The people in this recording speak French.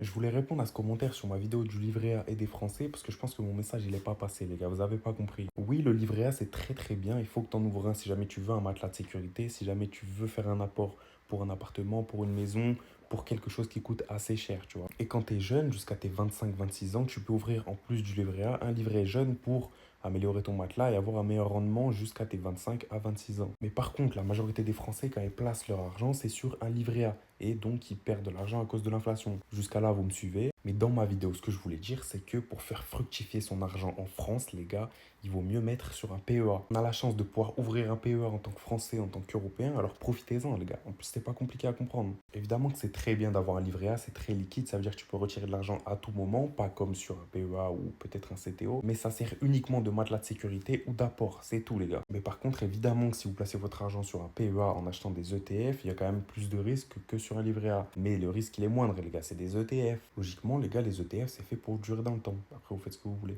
Je voulais répondre à ce commentaire sur ma vidéo du livret A et des Français parce que je pense que mon message il est pas passé les gars, vous avez pas compris. Oui, le livret A c'est très très bien, il faut que tu en ouvres un si jamais tu veux un matelas de sécurité, si jamais tu veux faire un apport pour un appartement, pour une maison, pour quelque chose qui coûte assez cher, tu vois. Et quand tu es jeune, jusqu'à tes 25-26 ans, tu peux ouvrir en plus du livret A un livret jeune pour améliorer ton matelas et avoir un meilleur rendement jusqu'à tes 25 à 26 ans. Mais par contre, la majorité des Français, quand ils placent leur argent, c'est sur un livret A. Et donc, ils perdent de l'argent à cause de l'inflation. Jusqu'à là, vous me suivez. Mais dans ma vidéo, ce que je voulais dire, c'est que pour faire fructifier son argent en France, les gars, il vaut mieux mettre sur un PEA. On a la chance de pouvoir ouvrir un PEA en tant que Français, en tant qu'Européen, alors profitez-en, les gars. En plus, c'est pas compliqué à comprendre. Évidemment que c'est très bien d'avoir un livret A, c'est très liquide, ça veut dire que tu peux retirer de l'argent à tout moment, pas comme sur un PEA ou peut-être un CTO, mais ça sert uniquement de matelas de sécurité ou d'apport, c'est tout, les gars. Mais par contre, évidemment que si vous placez votre argent sur un PEA en achetant des ETF, il y a quand même plus de risques que sur un livret A. Mais le risque, il est moindre, les gars, c'est des ETF. Logiquement, les gars, les ETF, c'est fait pour durer dans le temps. Après, vous faites ce que vous voulez.